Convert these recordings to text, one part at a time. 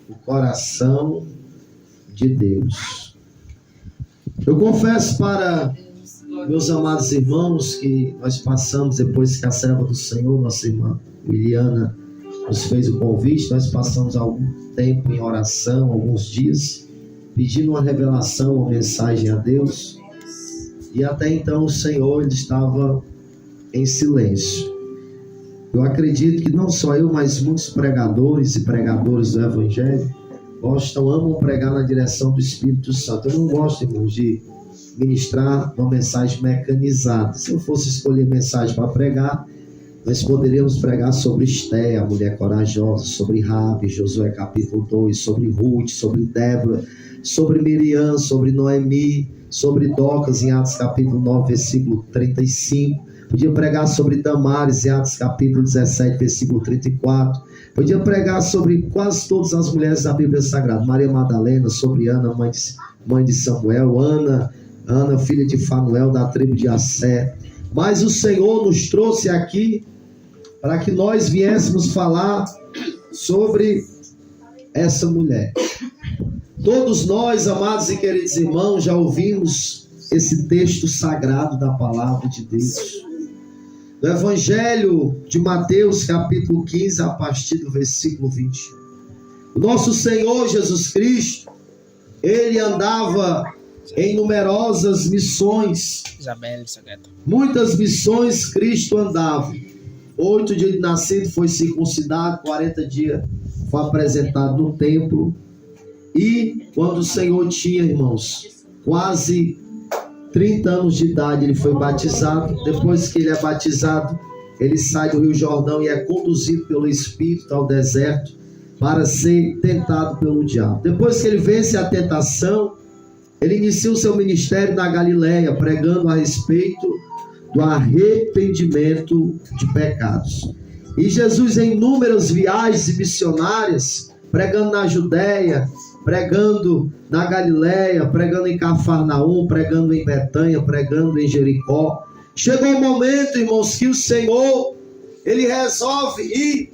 O coração de Deus. Eu confesso para meus amados irmãos que nós passamos, depois que a serva do Senhor, nossa irmã Liliana, nos fez o convite, nós passamos algum tempo em oração, alguns dias, pedindo uma revelação, uma mensagem a Deus, e até então o Senhor ele estava em silêncio. Eu acredito que não só eu, mas muitos pregadores e pregadoras do Evangelho amam pregar na direção do Espírito Santo. Eu não gosto, irmãos, de ministrar uma mensagem mecanizada. Se eu fosse escolher mensagem para pregar, nós poderíamos pregar sobre Esté, a mulher corajosa, sobre Rabi, Josué capítulo 2, sobre Ruth, sobre Débora, sobre Miriam, sobre Noemi, sobre Docas em Atos capítulo 9, versículo 35. Podia pregar sobre Damares em Atos capítulo 17, versículo 34. Podia pregar sobre quase todas as mulheres da Bíblia Sagrada. Maria Madalena, sobre Ana, mãe de Samuel, Ana, filha de Fanuel, da tribo de Assé. Mas o Senhor nos trouxe aqui para que nós viéssemos falar sobre essa mulher. Todos nós, amados e queridos irmãos, já ouvimos esse texto sagrado da palavra de Deus. Do Evangelho de Mateus, capítulo 15, a partir do versículo 20. O nosso Senhor Jesus Cristo, ele andava em numerosas missões. Muitas missões Cristo andava. 8 dias de nascido, foi circuncidado, 40 dias foi apresentado no templo. E quando o Senhor tinha, irmãos, quase 30 anos de idade, ele foi batizado. Depois que ele é batizado, ele sai do Rio Jordão e é conduzido pelo Espírito ao deserto para ser tentado pelo diabo. Depois que ele vence a tentação, ele inicia o seu ministério na Galileia, pregando a respeito do arrependimento de pecados. E Jesus, em inúmeras viagens missionárias, pregando na Judéia, pregando na Galileia, pregando em Cafarnaum, pregando em Betânia, pregando em Jericó. Chegou um momento, irmãos, que o Senhor, ele resolve ir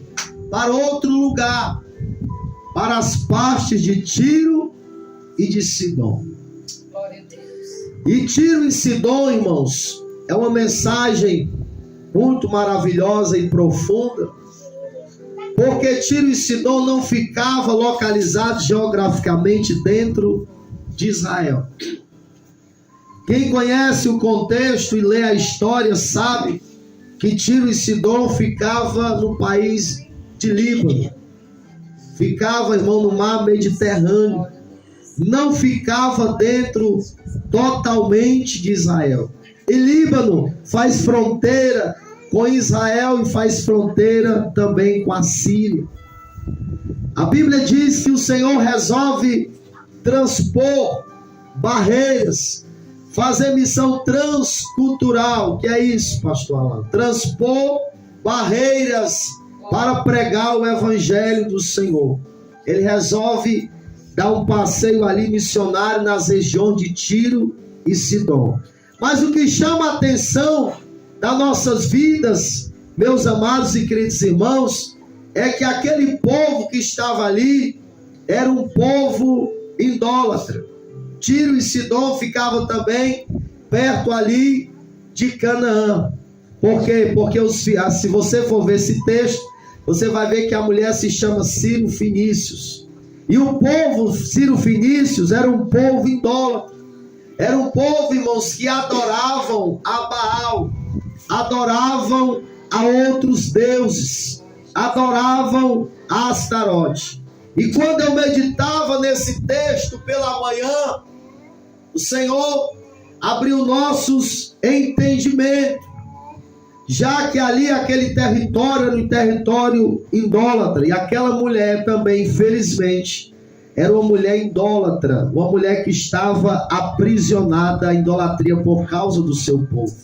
para outro lugar, para as partes de Tiro e de Sidom. E Tiro e Sidom, irmãos, é uma mensagem muito maravilhosa e profunda, porque Tiro e Sidom não ficavam localizados geograficamente dentro de Israel. Quem conhece o contexto e lê a história sabe que Tiro e Sidom ficava no país de Líbano. Ficava, irmão, no mar Mediterrâneo. Não ficava dentro totalmente de Israel. E Líbano faz fronteira com Israel e faz fronteira também com a Síria. A Bíblia diz que o Senhor resolve transpor barreiras, fazer missão transcultural. Que é isso, pastor Alan? Transpor barreiras para pregar o Evangelho do Senhor. Ele resolve dar um passeio ali missionário nas regiões de Tiro e Sidom. Mas o que chama a atenção das nossas vidas, meus amados e queridos irmãos, é que aquele povo que estava ali era um povo idólatra. Tiro e Sidom ficavam também perto ali de Canaã. Por quê? Porque se você for ver esse texto, você vai ver que a mulher se chama Ciro Fenícios. E o povo Ciro Fenícios era um povo idólatra. Era um povo, irmãos, que adoravam a Baal, adoravam a outros deuses, adoravam a Astarote. E quando eu meditava nesse texto pela manhã, o Senhor abriu nossos entendimentos, já que ali aquele território era um território idólatra, e aquela mulher também, infelizmente, era uma mulher idólatra, uma mulher que estava aprisionada à idolatria por causa do seu povo.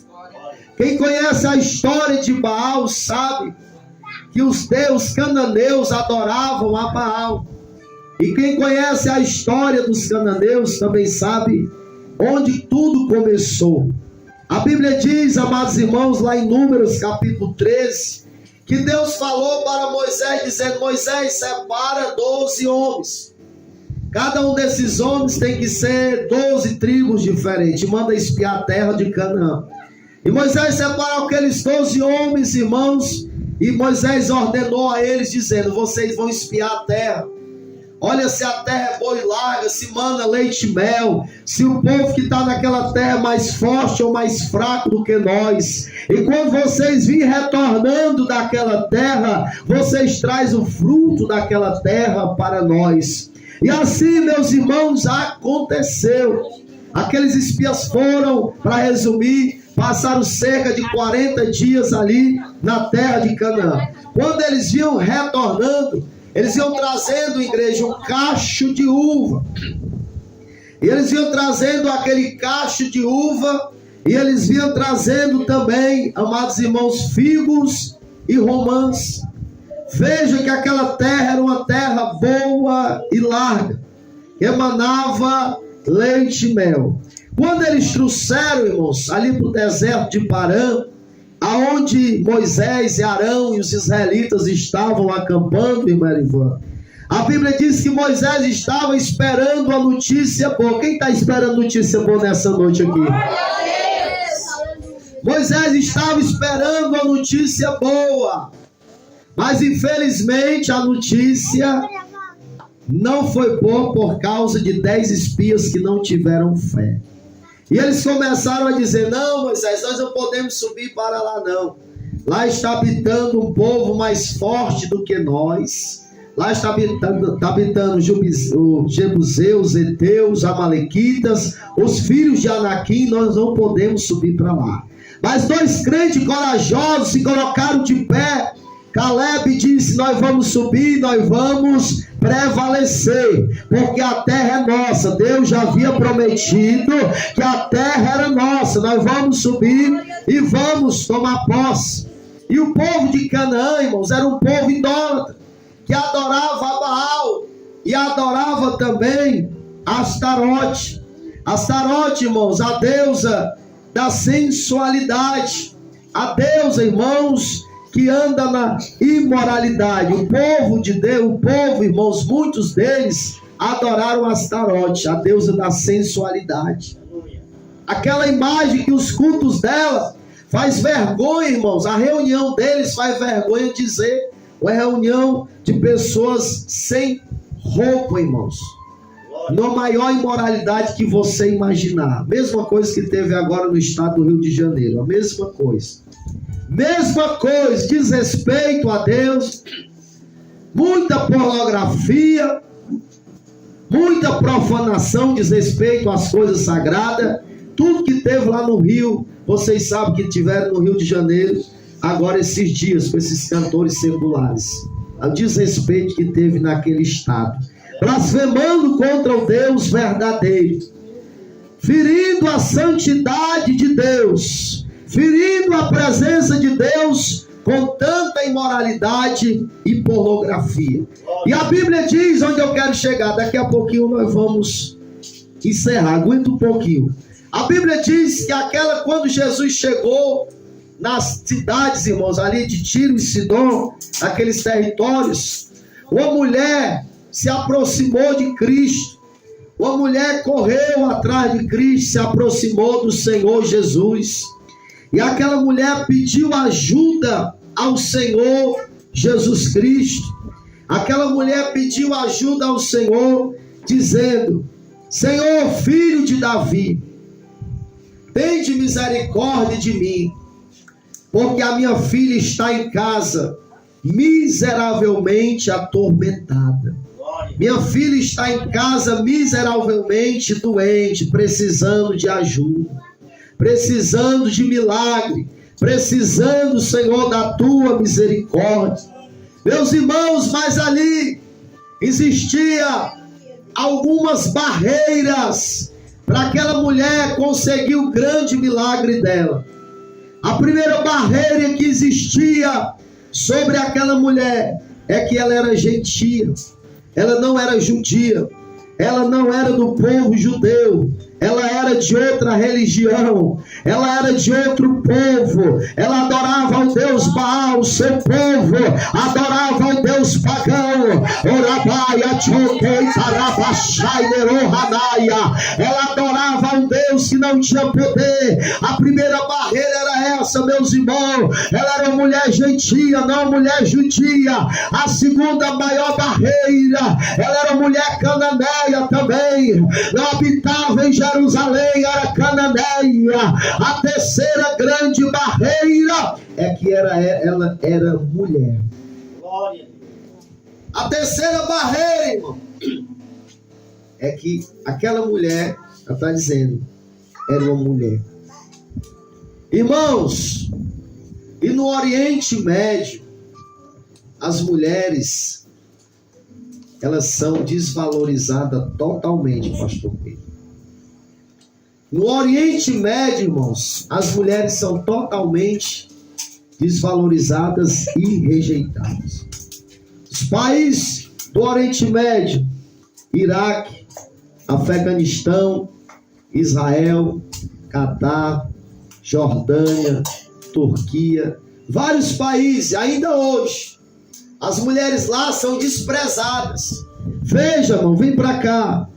Quem conhece a história de Baal sabe que os deuses cananeus adoravam a Baal. E quem conhece a história dos cananeus também sabe onde tudo começou. A Bíblia diz, amados irmãos, lá em Números capítulo 13, que Deus falou para Moisés, dizendo: Moisés, separa 12 homens. Cada um desses homens tem que ser 12 tribos diferentes. Manda espiar a terra de Canaã. E Moisés separou aqueles 12 homens, irmãos, e Moisés ordenou a eles, dizendo: vocês vão espiar a terra. Olha se a terra é boa e larga, se mana leite e mel, se o povo que está naquela terra é mais forte ou mais fraco do que nós. E quando vocês virem retornando daquela terra, vocês trazem o fruto daquela terra para nós. E assim, meus irmãos, aconteceu. Aqueles espias foram, para resumir, passaram cerca de 40 dias ali na terra de Canaã. Quando eles iam retornando, eles iam trazendo, igreja, um cacho de uva. E eles iam trazendo aquele cacho de uva, e eles iam trazendo também, amados irmãos, figos e romãs. Veja que aquela terra era uma terra boa e larga, emanava leite e mel. Quando eles trouxeram, irmãos, ali para o deserto de Parã, aonde Moisés e Arão e os israelitas estavam acampando, irmã Ivan, a Bíblia diz que Moisés estava esperando a notícia boa. Quem está esperando notícia boa nessa noite aqui? Moisés estava esperando a notícia boa, mas infelizmente a notícia não foi boa por causa de 10 espias que não tiveram fé. E eles começaram a dizer: não, Moisés, nós não podemos subir para lá não. Lá está habitando um povo mais forte do que nós. Lá está habitando os Jebuseus, os Heteus, os Amalequitas, os filhos de Anaquim. Nós não podemos subir para lá. Mas 2 crentes corajosos se colocaram de pé. Caleb disse: nós vamos subir, nós vamos prevalecer, porque a terra é nossa. Deus já havia prometido que a terra era nossa. Nós vamos subir e vamos tomar posse. E o povo de Canaã, irmãos, era um povo idólatra, que adorava a Baal e adorava também Astarote. Astarote, irmãos, a deusa da sensualidade, a deusa, irmãos, que anda na imoralidade. O povo de Deus, o povo, irmãos, muitos deles adoraram Astarote, a deusa da sensualidade. Aquela imagem que os cultos dela faz vergonha, irmãos. A reunião deles faz vergonha dizer. Uma reunião de pessoas sem roupa, irmãos. Na maior imoralidade que você imaginar. Mesma coisa que teve agora no estado do Rio de Janeiro. A mesma coisa. Mesma coisa, diz respeito a Deus, muita pornografia, muita profanação, diz respeito às coisas sagradas. Tudo que teve lá no Rio, vocês sabem que tiveram no Rio de Janeiro, agora esses dias, com esses cantores seculares. O desrespeito que teve naquele estado, blasfemando contra o Deus verdadeiro, ferindo a santidade de Deus, ferindo a presença de Deus com tanta imoralidade e pornografia. E a Bíblia diz, onde eu quero chegar, daqui a pouquinho nós vamos encerrar, aguenta um pouquinho. A Bíblia diz que quando Jesus chegou nas cidades, irmãos, ali de Tiro e Sidom, aqueles territórios, uma mulher se aproximou de Cristo. Uma mulher correu atrás de Cristo, se aproximou do Senhor Jesus. E aquela mulher pediu ajuda ao Senhor Jesus Cristo. Aquela mulher pediu ajuda ao Senhor, dizendo: Senhor, filho de Davi, tende misericórdia de mim, porque a minha filha está em casa, miseravelmente atormentada. Minha filha está em casa, miseravelmente doente, precisando de ajuda, precisando de milagre, precisando, Senhor, da tua misericórdia. Meus irmãos, mas ali existia algumas barreiras para aquela mulher conseguir o grande milagre dela. A primeira barreira que existia sobre aquela mulher é que ela era gentia, ela não era judia, ela não era do povo judeu, ela era de outra religião, ela era de outro povo, ela adorava ao Deus Baal, seu povo adorava ao Deus pagão, ela adorava ao Deus que não tinha poder. A primeira barreira era essa, meus irmãos, ela era uma mulher gentia, não uma mulher judia. A segunda maior barreira, ela era mulher cananeia também, não habitava em Jerusalém, era cananeia. A terceira grande barreira é que ela era mulher. A terceira barreira, irmão, é que aquela mulher, ela está dizendo, era uma mulher. Irmãos, e no Oriente Médio, as mulheres, elas são desvalorizadas totalmente, pastor Pedro. No Oriente Médio, irmãos, as mulheres são totalmente desvalorizadas e rejeitadas. Os países do Oriente Médio, Iraque, Afeganistão, Israel, Catar, Jordânia, Turquia, vários países, ainda hoje, as mulheres lá são desprezadas. Veja, irmão, vem para cá.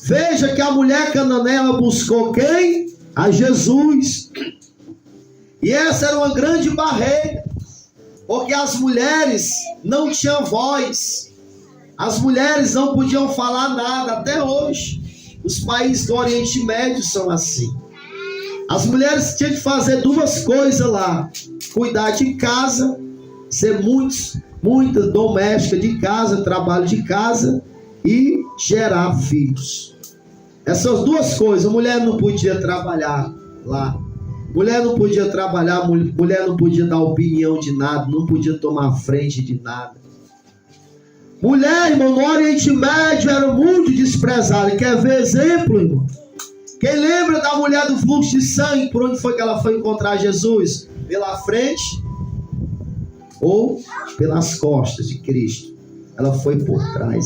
Veja que a mulher cananeia buscou quem? A Jesus. E essa era uma grande barreira, porque as mulheres não tinham voz. As mulheres não podiam falar nada. Até hoje, os países do Oriente Médio são assim. As mulheres tinham que fazer duas coisas lá: cuidar de casa, ser muita doméstica de casa, trabalho de casa e gerar filhos. Essas duas coisas. A mulher não podia trabalhar lá, mulher não podia trabalhar, mulher não podia dar opinião de nada, não podia tomar frente de nada. Mulher, irmão, no Oriente Médio era muito desprezada. Quer ver exemplo, irmão? Quem lembra da mulher do fluxo de sangue? Por onde foi que ela foi encontrar Jesus? Pela frente ou pelas costas de Cristo? Ela foi por trás.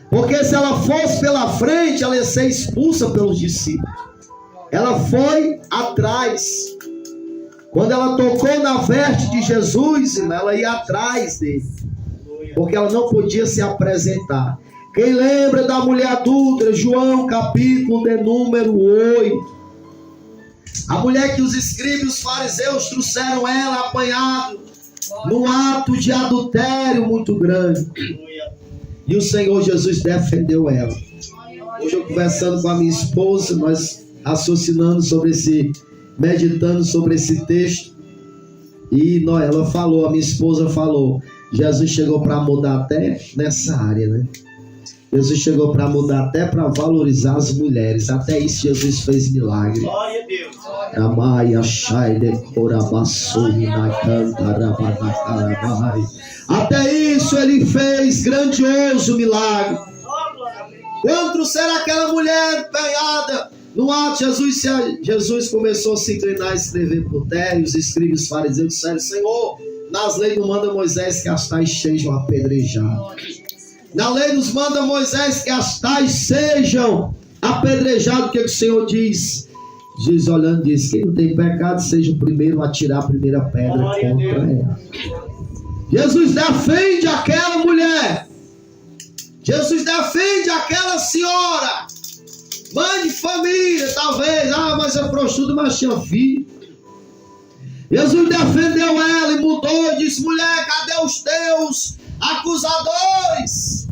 Porque se ela fosse pela frente, ela ia ser expulsa pelos discípulos. Ela foi atrás. Quando ela tocou na veste de Jesus, ela ia atrás dele, porque ela não podia se apresentar. Quem lembra da mulher adúltera? João capítulo de número 8. A mulher que os escribas e os fariseus trouxeram ela apanhado no ato de adultério muito grande. E o Senhor Jesus defendeu ela. Hoje eu conversando com a minha esposa, nós raciocinando sobre meditando sobre esse texto. E ela falou, a minha esposa falou, Jesus chegou para mudar até nessa área, né? Jesus chegou para mudar até para valorizar as mulheres. Até isso Jesus fez milagre. Glória a Deus. Até isso ele fez grandioso milagre. Quando será aquela mulher empenhada no ato, Jesus começou a se inclinar e escrever por terra. E os escribas e os fariseus disseram: Senhor, nas leis não manda Moisés que as tais sejam apedrejadas. Na lei nos manda Moisés que as tais sejam apedrejadas. O que o Senhor diz? Jesus olhando diz: quem não tem pecado seja o primeiro a tirar a primeira pedra contra ela. Jesus defende aquela mulher. Jesus defende aquela senhora, mãe de família, talvez, mas é prostituta, mas tinha filho. Jesus defendeu ela e mudou e disse: mulher, cadê os teus acusadores?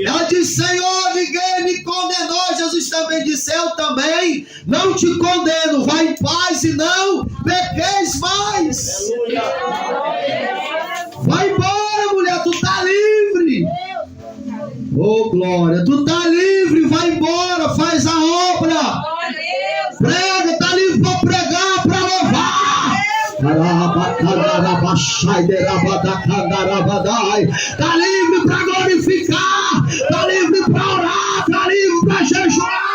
Ela disse: Senhor, ninguém me condenou. Jesus também disse: eu também não te condeno, vai em paz e não pequeis mais. Vai embora, mulher, tu tá livre. Oh, glória, tu tá livre, vai embora, faz a obra. Prega, tá livre para pregar, para louvar. Tá livre para glorificar, tá livre para orar, tá livre para jejuar.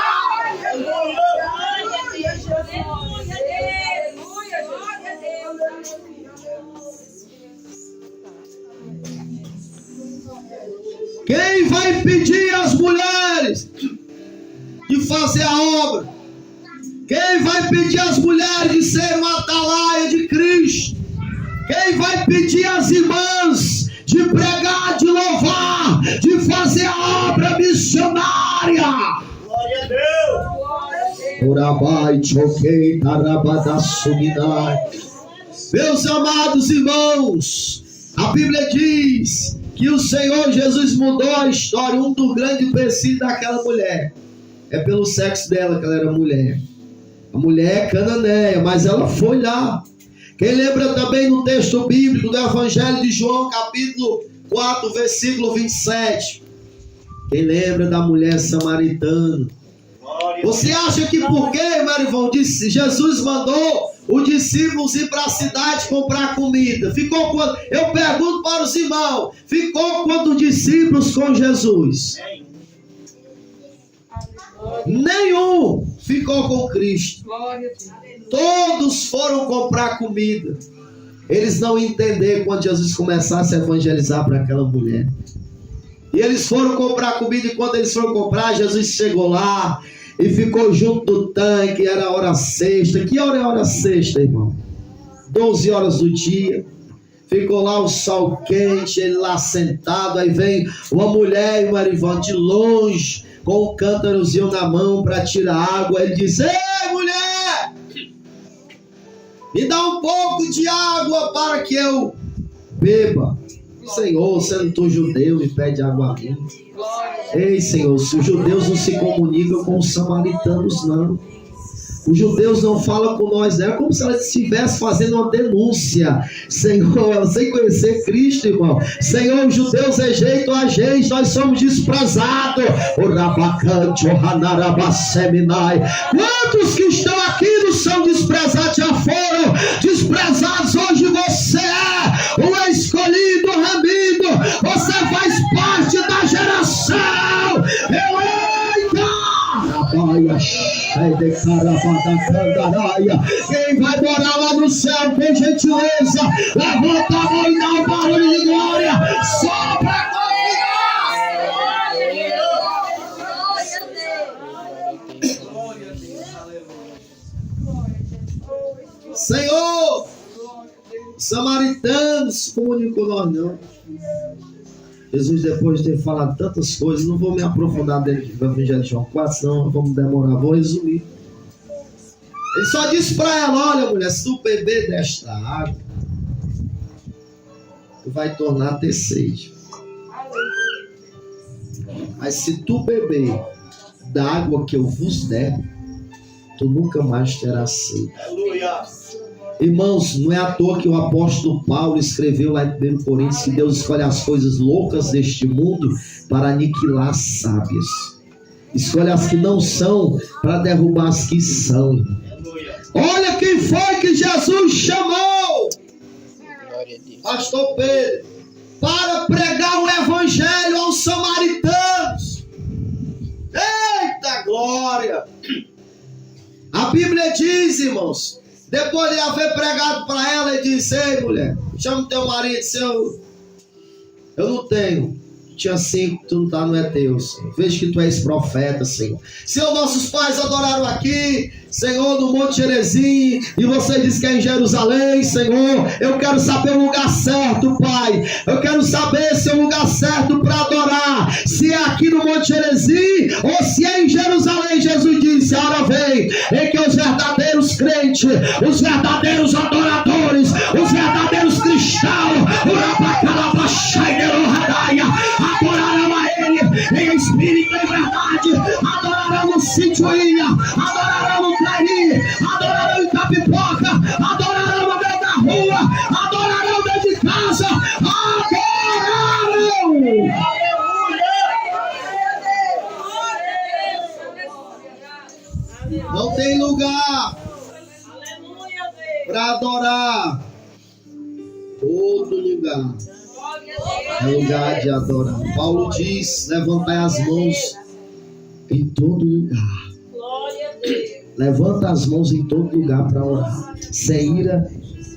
Quem vai impedir as mulheres de fazer a obra? Quem vai pedir às mulheres de ser uma atalaia de Cristo? Quem vai pedir às irmãs de pregar, de louvar, de fazer a obra missionária? Glória a Deus. Meus amados irmãos, a Bíblia diz que o Senhor Jesus mudou a história. Um dos grandes princípios daquela mulher é pelo sexo dela, que ela era mulher. A mulher é cananeia, mas ela foi lá. Quem lembra também no texto bíblico do Evangelho de João, capítulo 4, versículo 27. Quem lembra da mulher samaritana? Você acha que por quê, Marivão, disse, Jesus mandou os discípulos ir para a cidade comprar comida? Ficou quanto? Eu pergunto para os irmãos, ficou quantos discípulos com Jesus? Nenhum ficou com Cristo. Todos foram comprar comida. Eles não entenderam quando Jesus começasse a evangelizar para aquela mulher. E eles foram comprar comida, e quando eles foram comprar, Jesus chegou lá e ficou junto do tanque. Era a hora sexta. Que hora é a hora sexta, irmão? 12 horas do dia. Ficou lá o sol quente, ele lá sentado. Aí vem uma mulher, Marivão, de longe, com um cântarozinho na mão para tirar água. Ele diz: ei, mulher, me dá um pouco de água para que eu beba. Senhor, você não é judeu, me pede água a mim. Ei, Senhor, os judeus não se comunicam com os samaritanos, não. Os judeus não falam com nós, é como se ela estivesse fazendo uma denúncia. Senhor, ela sem conhecer Cristo, irmão. Senhor, os judeus rejeitam a gente, nós somos desprezados. Quantos que estão aqui não são desprezados, já foram desprezados? Hoje você é o escolhido, remido. Você faz parte da geração. Quem vai morar lá no céu, por gentileza, levanta a mão e dá um barulho de glória, só pra convidar. Senhor, samaritanos comunicam nós não. Jesus, depois de ter falado tantas coisas, não vou me aprofundar dentro do Evangelho de João 4, senão vamos demorar, vou resumir. Ele só disse para ela: olha, mulher, se tu beber desta água, tu vai tornar a ter sede. Mas se tu beber da água que eu vos der, tu nunca mais terás sede. Aleluia. Irmãos, não é à toa que o apóstolo Paulo escreveu lá em 1 Coríntios que Deus escolhe as coisas loucas deste mundo para aniquilar as sábias. Escolhe as que não são para derrubar as que são. Olha quem foi que Jesus chamou, pastor Pedro, para pregar o evangelho aos samaritanos. Eita glória! A Bíblia diz, irmãos, depois de haver pregado para ela, ele disse: ei, mulher, chama o teu marido. Seu, eu não tenho. Tinha 5, tu não é teu, Senhor. Vejo que tu és profeta, Senhor. Senhor, nossos pais adoraram aqui, Senhor, no Monte Gerizim, e você disse que é em Jerusalém, Senhor. Eu quero saber o lugar certo, Pai. Eu quero saber se é o lugar certo para adorar. Se é aqui no Monte Gerizim ou se é em Jerusalém. Jesus disse: ora vem, em que os verdadeiros crentes, os verdadeiros adoradores, os verdadeiros cristãos, adorarão a Ele em espírito e em verdade, adorarão no sítio Ilha, adorarão no Trairi, adorarão em Capipoca, adorarão no meio da rua, adorarão dentro de casa, adorarão. Não tem lugar para adorar. Todo lugar é lugar de adorar. Paulo diz: levantai as mãos em todo lugar. Levanta as mãos em todo lugar para orar, sem ira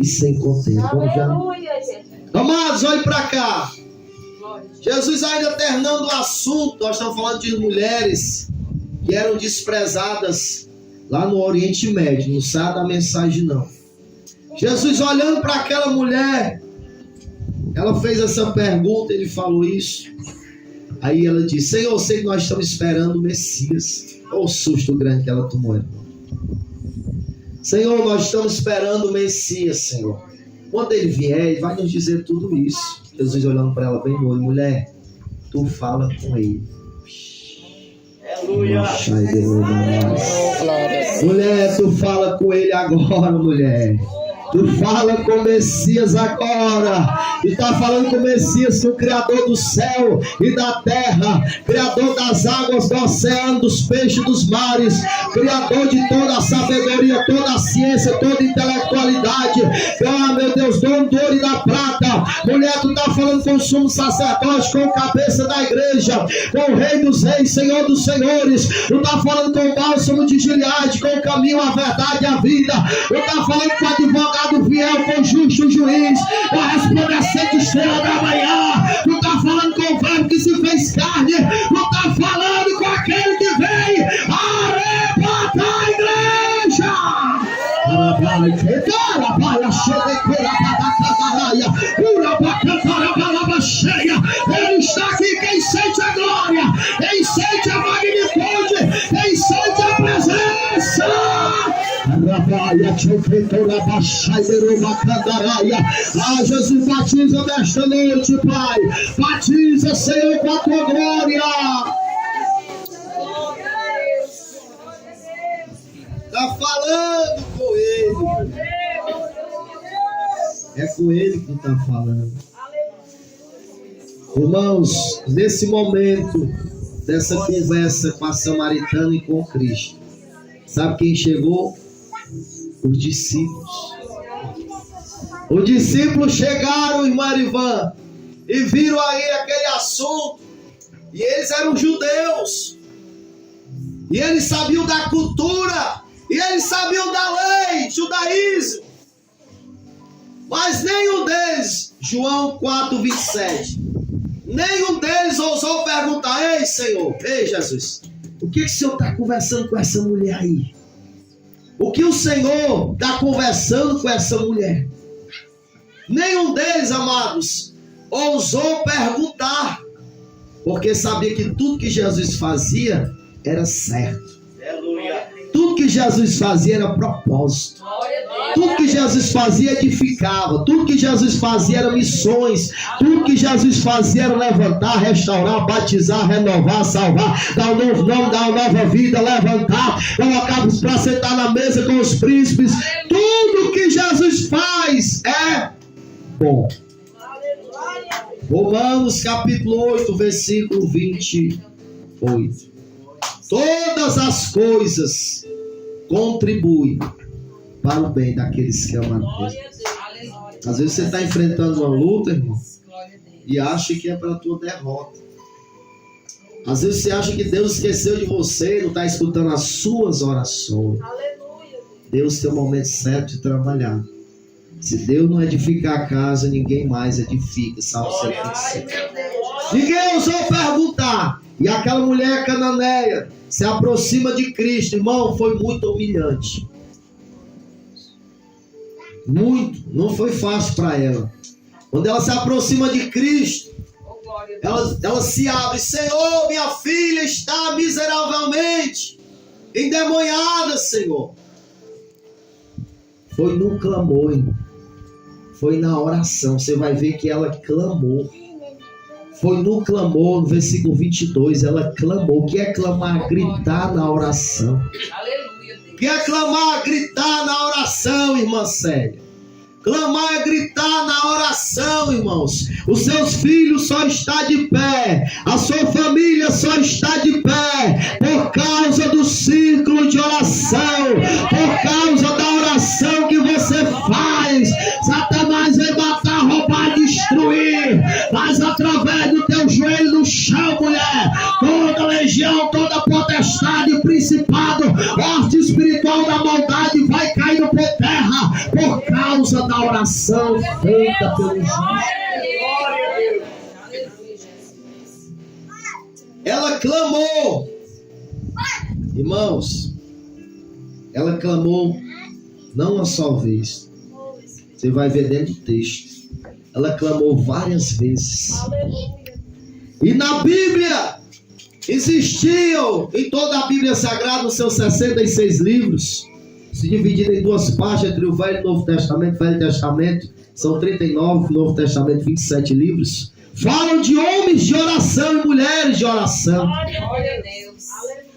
e sem contento. Vamos já. Amados, olhe para cá. Jesus ainda terminando o assunto. Nós estamos falando de mulheres que eram desprezadas lá no Oriente Médio. Não sai da mensagem não. Jesus olhando para aquela mulher, ela fez essa pergunta, ele falou isso. Aí ela disse: Senhor, eu sei que nós estamos esperando o Messias. Olha o susto grande que ela tomou, irmão. Senhor, nós estamos esperando o Messias, Senhor. Quando ele vier, ele vai nos dizer tudo isso. Jesus olhando para ela bem no olho: mulher, tu fala com ele. Aleluia. Mulher, tu fala com ele agora, mulher. Tu fala com o Messias agora. Tu está falando com o Messias, com o Criador do céu e da terra, Criador das águas, do oceano, dos peixes, dos mares, Criador de toda a sabedoria, toda a ciência, toda a intelectualidade. Ah, meu Deus, dono do ouro e da prata. Mulher, tu está falando com o sumo sacerdote, com o cabeça da igreja, com o rei dos reis, senhor dos senhores. Tu está falando com o bálsamo de Gileade, com o caminho, a verdade e a vida. Tu está falando com o advogado fiel, com o justo juiz, com a resplandecente estrela da manhã. Tu está falando com o verbo que se fez carne. Tu está falando com aquele que vem arrebatar a igreja. Ele está aqui. Quem sente a glória, quem sente a magnitude, quem sente a presença. Ah, Jesus, batiza nesta noite, Pai. Batiza, Senhor, com a tua glória. Está falando com ele. É com ele que está falando. Irmãos, nesse momento dessa conversa com a samaritana e com Cristo, sabe quem chegou? Os discípulos. Os discípulos chegaram, irmã Ivan, e viram aí aquele assunto. E eles eram judeus. E eles sabiam da cultura. E eles sabiam da lei, judaísmo. Mas nenhum deles, João 4:27, nenhum deles ousou perguntar: ei, Senhor, ei, Jesus, o que o Senhor está conversando com essa mulher aí? O que o Senhor está conversando com essa mulher? Nenhum deles, amados, ousou perguntar, porque sabia que tudo que Jesus fazia era certo. Tudo que Jesus fazia era propósito. Tudo que Jesus fazia edificava. Tudo que Jesus fazia era missões. Tudo que Jesus fazia era levantar, restaurar, batizar, renovar, salvar, dar um novo nome, dar uma nova vida, levantar, colocar para sentar na mesa com os príncipes. Tudo que Jesus faz é bom. Romanos capítulo 8, versículo 28. Todas as coisas contribuem para o bem daqueles que amam a Deus. Às vezes você está enfrentando uma luta, irmão, e acha que é para a tua derrota. Às vezes você acha que Deus esqueceu de você, não está escutando as suas orações. Deus tem o momento certo de trabalhar. Se Deus não edificar a casa, ninguém mais edifica. Salmo 105. Ninguém ousou perguntar. E aquela mulher cananeia se aproxima de Cristo. Irmão, foi muito humilhante. Muito. Não foi fácil para ela. Quando ela se aproxima de Cristo, ela se abre. Senhor, minha filha está miseravelmente endemoniada, Senhor. Foi no clamor, irmão. Foi na oração. Você vai ver que ela clamou. Foi no clamor, no versículo 22, ela clamou. O que é clamar? Gritar na oração. O que é clamar? Gritar na oração, irmã Célia. Clamar é gritar na oração, irmãos. Os seus filhos só estão de pé. A sua família só está de pé por causa do ciclo de oração. Por causa da oração que você faz. Satanás vai matar, roubar, destruir. Mas através do teu joelho no chão, mulher, toda legião, toda potestade, principado, horte espiritual da maldade vai caindo por terra por causa da oração feita pelo justo. Ela clamou. Irmãos, ela clamou não uma só vez. Você vai ver dentro do texto. Ela clamou várias vezes. E na Bíblia existiam, em toda a Bíblia Sagrada, os seus 66 livros, se dividindo em duas partes, entre o Velho e o Novo Testamento. Velho Testamento são 39, Novo Testamento 27 livros. Falam de homens de oração e mulheres de oração. Glória a Deus.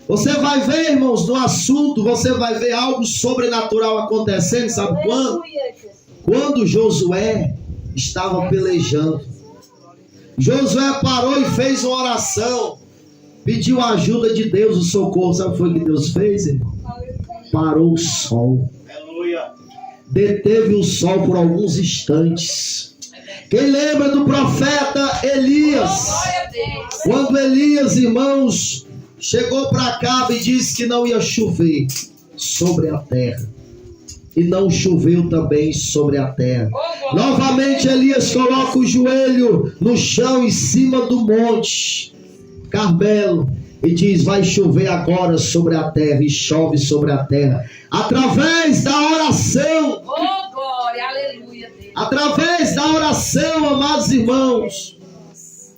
Você vai ver, irmãos, no assunto, você vai ver algo sobrenatural acontecendo, sabe quando? Quando Josué estava pelejando. Josué parou e fez uma oração. Pediu a ajuda de Deus, o socorro. Sabe o que foi que Deus fez, irmão? Parou o sol. Aleluia. Deteve o sol por alguns instantes. Quem lembra do profeta Elias? Glória a Deus. Quando Elias, irmãos, chegou para Acabe e disse que não ia chover sobre a terra. E não choveu também sobre a terra. Novamente Elias coloca o joelho no chão em cima do monte Carmelo e diz: vai chover agora sobre a terra. E chove sobre a terra através da oração. Oh, glória, aleluia, Deus. Através da oração, amados irmãos.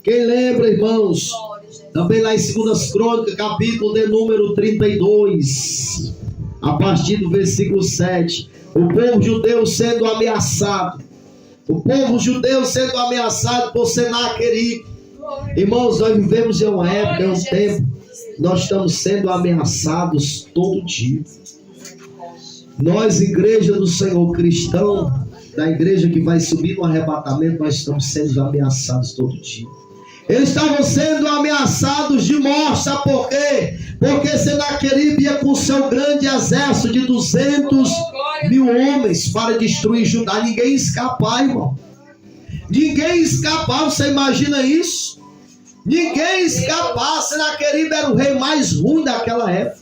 Quem lembra, irmãos? Também lá em 2 Crônicas, capítulo de número 32, a partir do versículo 7, o povo judeu sendo ameaçado. O povo judeu sendo ameaçado por Senaqueribe. Irmãos, nós vivemos em uma época, em um tempo, nós estamos sendo ameaçados todo dia. Nós, igreja do Senhor cristão, da igreja que vai subir no arrebatamento, nós estamos sendo ameaçados todo dia. Eles estavam sendo ameaçados de morte, sabe por quê? Porque Senaqueribe ia com seu grande exército de 200.000 homens para destruir Judá. Ninguém ia escapar, irmão. Ninguém ia escapar, você imagina isso? Ninguém ia escapar. Senaqueribe era o rei mais ruim daquela época.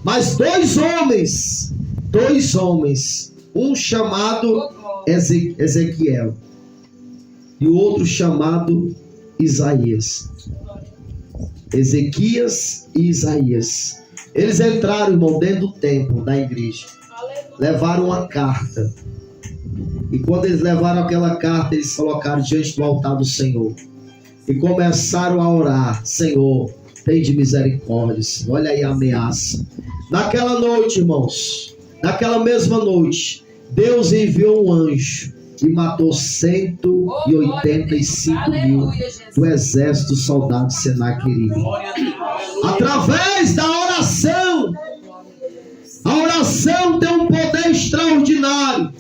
Mas dois homens, um chamado Ezequiel e o outro chamado Isaías. Ezequias e Isaías. Eles entraram, irmão, dentro do templo da igreja. Levaram uma carta. E quando eles levaram aquela carta, eles colocaram diante do altar do Senhor. E começaram a orar: Senhor, tem de misericórdia. Olha aí a ameaça. Naquela noite, irmãos, naquela mesma noite, Deus enviou um anjo e matou 185.000 do exército dos soldados de Senaqueribe. Através da oração. A oração tem um poder extraordinário.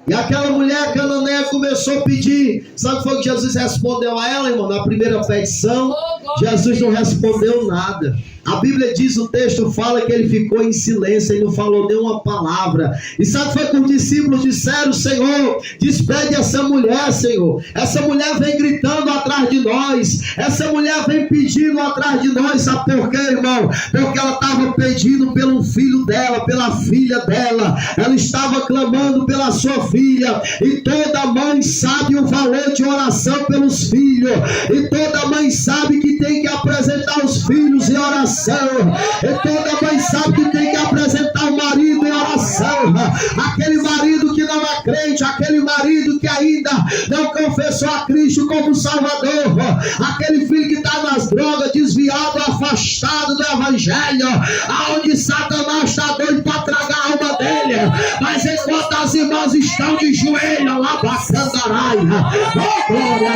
E aquela mulher cananeia começou a pedir. Sabe o que foi que Jesus respondeu a ela, irmão? Na primeira petição, Jesus não respondeu nada. A Bíblia diz, o texto fala que ele ficou em silêncio e não falou nenhuma palavra. E sabe o que foi que os discípulos disseram? Senhor, despede essa mulher, Senhor. Essa mulher vem gritando atrás de nós. Essa mulher vem pedindo atrás de nós. Sabe por quê, irmão? Porque ela estava pedindo pelo filho dela, pela filha dela. Ela estava clamando pela sua filha. E toda mãe sabe o valor de oração pelos filhos. E toda mãe sabe que tem que apresentar os filhos em oração. E toda mãe sabe que tem que apresentar o marido em oração. Aquele marido que não é crente, aquele marido que ainda não confessou a Cristo como Salvador, aquele filho que está nas drogas, desviado, afastado do Evangelho, aonde Satanás está doido para tragar a alma dele. Mas enquanto as irmãs estão de joelho lá para Candaraia, oh glória,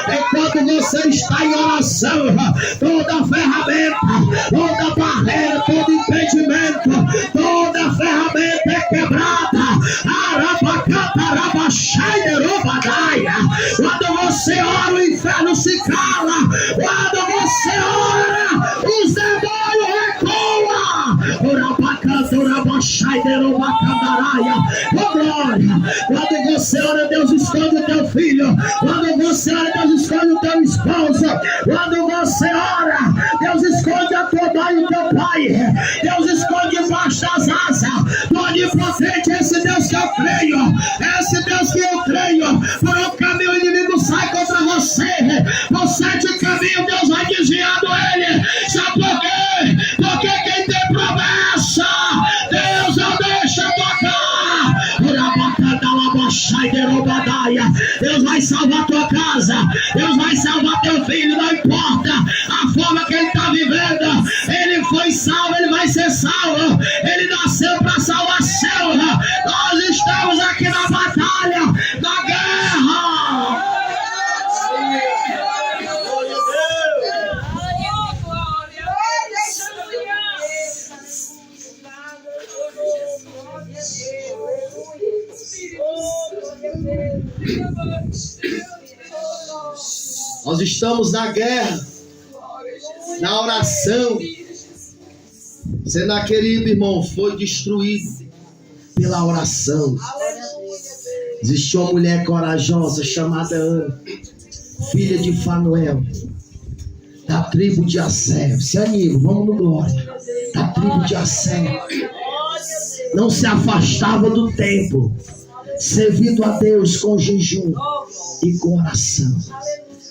enquanto você está em oração, toda ferramenta, toda barreira, todo impedimento, toda ferramenta é quebrada. Quando você ora, o inferno se cala. Quando você ora, os demônios recuam. Oh glória! Quando você ora, Deus esconde o teu filho. Quando você ora, Deus esconde o teu esposo. Quando você ora, Deus esconde a tua mãe e o teu pai. Deus esconde embaixo das asas do onipotente. Esse Deus que eu creio, esse Deus que eu creio. Por um caminho o inimigo sai contra você. Por 7 caminhos Deus vai desviando ele. vai salvar tua casa, Deus vai salvar teu filho, não importa a forma que ele está vivendo, ele foi salvo, ele vai ser salvo, ele nasceu para salvação. Nós estamos aqui na batalha, na guerra. Nós estamos na guerra, na oração. Senaqueribe, irmão, foi destruído pela oração. Existiu uma mulher corajosa chamada Ana, filha de Fanuel, da tribo de Asser. Se anima, vamos no glória. Da tribo de Asser. Não se afastava do templo, servindo a Deus com jejum e com oração.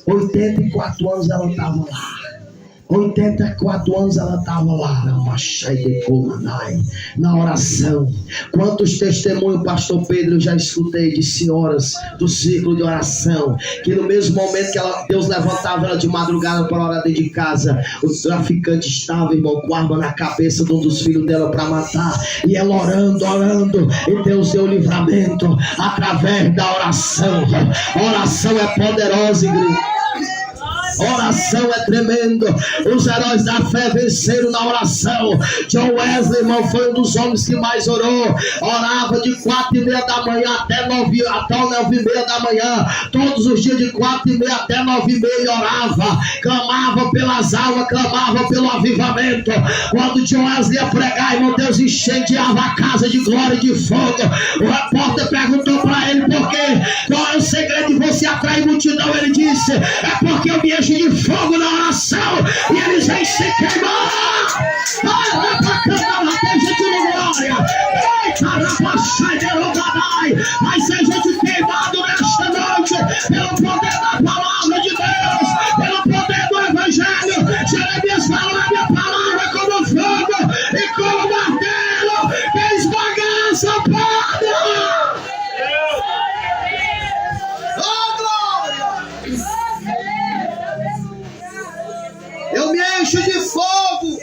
84 anos ela estava lá. 84 anos ela estava lá, na oração. Quantos testemunhos, pastor Pedro, eu já escutei de senhoras do círculo de oração, que no mesmo momento que Deus levantava ela de madrugada para orar dentro de casa, o traficante estava, irmão, com arma na cabeça de um dos filhos dela para matar, e ela orando, e Deus deu livramento através da oração. Oração é poderosa, igreja. Oração é tremendo. Os heróis da fé venceram na oração. John Wesley, irmão, foi um dos homens que mais orou. Orava de 4:30 da manhã até 9:30 da manhã. Todos os dias de 4:30 até 9:30 orava. Clamava pelas almas, clamava pelo avivamento. Quando John Wesley ia pregar, irmão, Deus incendiava a casa de glória e de fogo. O repórter perguntou para ele por quê? Qual é o segredo de você atrair multidão? Ele disse: é porque eu me encho de fogo na oração e eles vêm se queimar. Vai lá pra cantar, lá tem gente no glória. Eita, rapaz, derrubadai. Vai ser gente queimado nesta noite pelo poder da palavra de Deus, pelo poder do evangelho. Jeremias falou: a minha palavra é como fogo e como martelo que esbagaça a porta. Eu me encho de fogo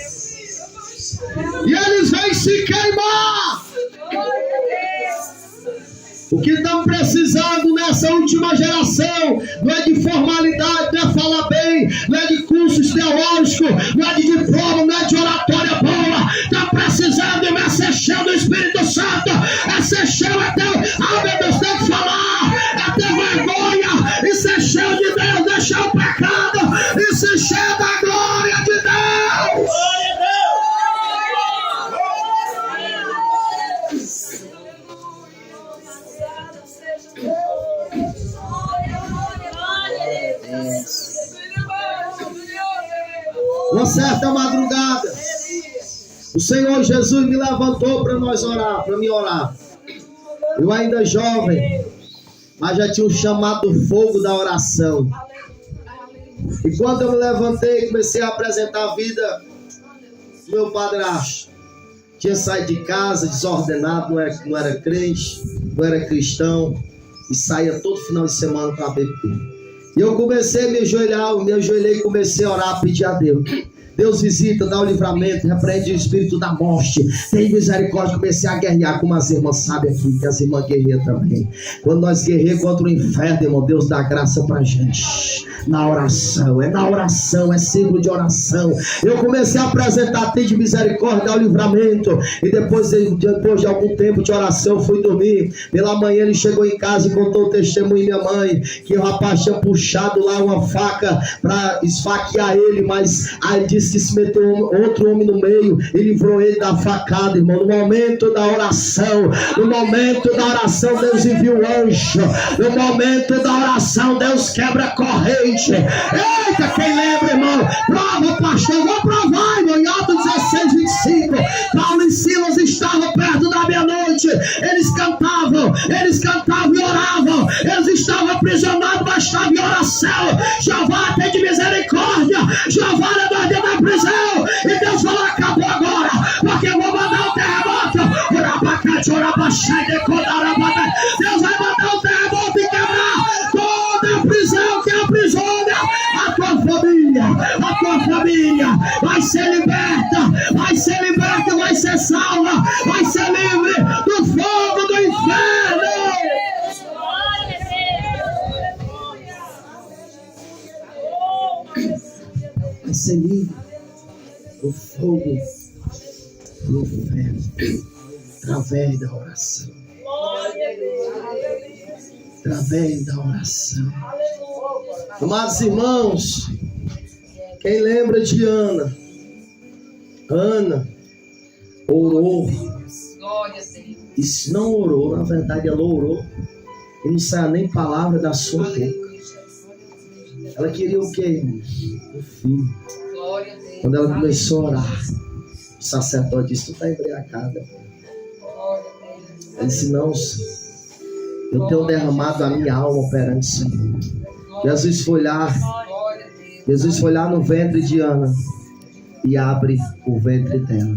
e eles vêm se queimar. O que estamos precisando nessa última geração não é de formalidade, não é falar bem, não é de cursos teológicos, não é de diploma, não é de oratória boa. Está precisando de ser cheio do Espírito Santo, é ser cheio até, meu Deus, tem que falar, é ter vergonha e ser cheio de Deus, deixar o pecado e ser cheio da glória de Deus. Uma certa madrugada, o Senhor Jesus me levantou para nós orar, para mim orar. Eu ainda jovem, mas já tinha um chamado fogo da oração. E quando eu me levantei, comecei a apresentar a vida do meu padrasto. Tinha saído de casa desordenado, não era crente, não era cristão, e saía todo final de semana para beber. E eu comecei a me ajoelhei e comecei a orar, pedir a Deus. Deus visita, dá o livramento, repreende o espírito da morte, tem misericórdia. Comecei a guerrear, como as irmãs sabem aqui, que as irmãs guerreiam também. Quando nós guerreamos contra o inferno, irmão, Deus dá graça pra gente. Na oração, é ciclo de oração. Eu comecei a apresentar, tem de misericórdia, dá o livramento. E depois de algum tempo de oração, eu fui dormir. Pela manhã ele chegou em casa e contou o testemunho minha mãe, que o rapaz tinha puxado lá uma faca para esfaquear ele, mas aí disse que se meteu outro homem no meio e livrou ele da facada, irmão. No momento da oração, Deus envia o anjo. No momento da oração, Deus quebra a corrente. Eita, quem lembra, irmão? Prova, pastor, vou provar, irmão. Em Atos 16:25, Paulo e Silas estavam perto da meia-noite. Eles cantavam e oravam. Eles estavam aprisionados, mas estavam em oração. Jeová, tem de misericórdia. Jeová, levou Deus da prisão. E Deus falou: acabou agora, porque eu vou mandar o terremoto. Deus vai mandar o terremoto e quebrar toda família, vai ser liberta, vai ser liberta, vai ser salva, vai ser livre do fogo do inferno. Vai ser livre do fogo do inferno através da oração. Através da oração. Amados irmãos, quem lembra de Ana? Ana orou. E se não orou, na verdade ela orou e não saiu nem palavra da sua boca. Ela queria o quê, irmãos? O filho. Quando ela começou a orar, o sacerdote disse: tu está embriagada. Ele disse: não, Senhor, eu tenho derramado a minha alma perante o Senhor. Jesus foi lá no ventre de Ana e abre o ventre dela,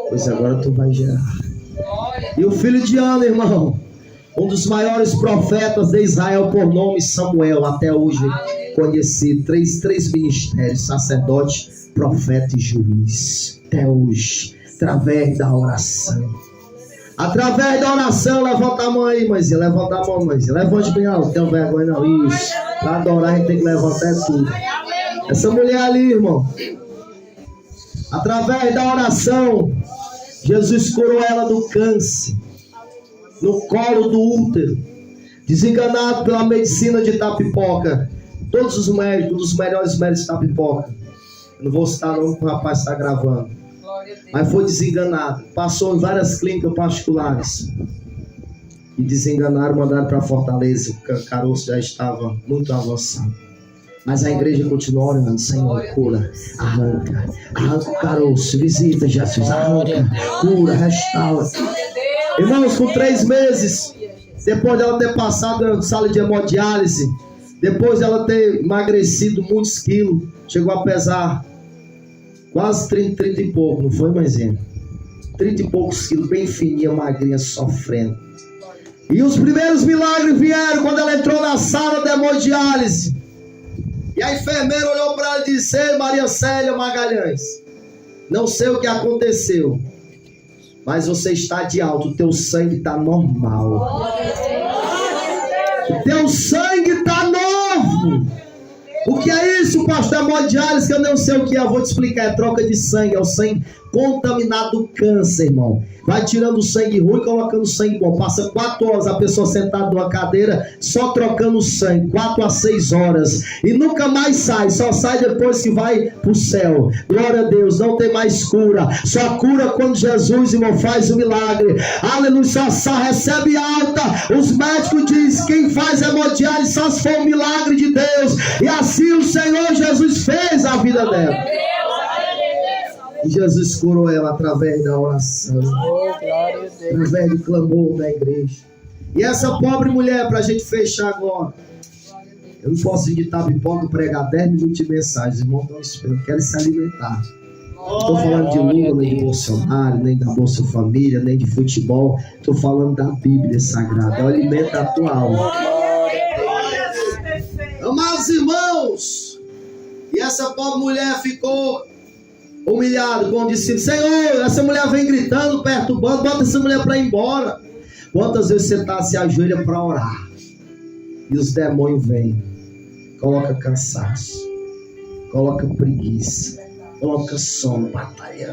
pois agora tu vai gerar. E o filho de Ana, irmão, um dos maiores profetas de Israel, por nome Samuel, até hoje conheci três ministérios: sacerdote, profeta e juiz. Até hoje, através da oração. Através da oração. Levanta a mão aí, mãezinha. Levanta a mão, mãezinha. Levante bem alto. Não tenho vergonha não. Isso. Para adorar a gente tem que levantar tudo. Essa mulher ali, irmão, através da oração, Jesus curou ela do câncer no colo do útero, desenganado pela medicina de Itapipoca. Todos os médicos, um dos melhores médicos de Itapipoca, eu não vou citar o nome que o rapaz está gravando, mas foi desenganado. Passou em várias clínicas particulares e desenganaram, mandaram para Fortaleza. O caroço já estava muito avançado, mas a igreja continua orando: Senhor, cura, arranca o caroço, visita Jesus, arranca, cura, restaura. Irmãos, com 3 meses, depois dela ter passado na sala de hemodiálise, depois dela ter emagrecido muitos quilos, chegou a pesar quase 30 e pouco, não foi, mãezinha? 30 e poucos quilos, bem fininha, magrinha, sofrendo. E os primeiros milagres vieram quando ela entrou na sala de hemodiálise. E a enfermeira olhou para ela e disse: ei, Maria Célia Magalhães, não sei o que aconteceu, mas você está de alta, o teu sangue está normal. O teu sangue está novo. O que é isso, pastor? Hemodiálise, que eu não sei o que é, eu vou te explicar. É troca de sangue, é o sangue contaminado do câncer, irmão. Vai tirando o sangue ruim e colocando o sangue bom. Passa 4 horas a pessoa sentada numa cadeira só trocando o sangue, 4 a 6 horas, e nunca mais sai, só sai depois que vai pro céu. Glória a Deus, não tem mais cura. Só cura quando Jesus, irmão, faz o milagre. Aleluia, só recebe alta. Os médicos dizem: quem faz hemodiálise só se for um milagre de Deus. E assim o Senhor Jesus fez a vida dela. E Jesus curou ela através da oração, através do clamor da igreja. E essa pobre mulher, para a gente fechar agora, eu não posso ir de Itapipoca pregar 10 minutos de mensagem, irmão, eu quero se alimentar. Não estou falando de Lula, nem de Bolsonaro, nem da Bolsa Família, nem de futebol. Estou falando da Bíblia Sagrada. É o alimento atual. Amados irmãos, e essa pobre mulher ficou humilhada com o discípulo: Senhor, essa mulher vem gritando, perturbando, bota essa mulher para ir embora. Quantas vezes você se ajoelha para orar e os demônios vêm, coloca cansaço, coloca preguiça, coloca sono, batalhando.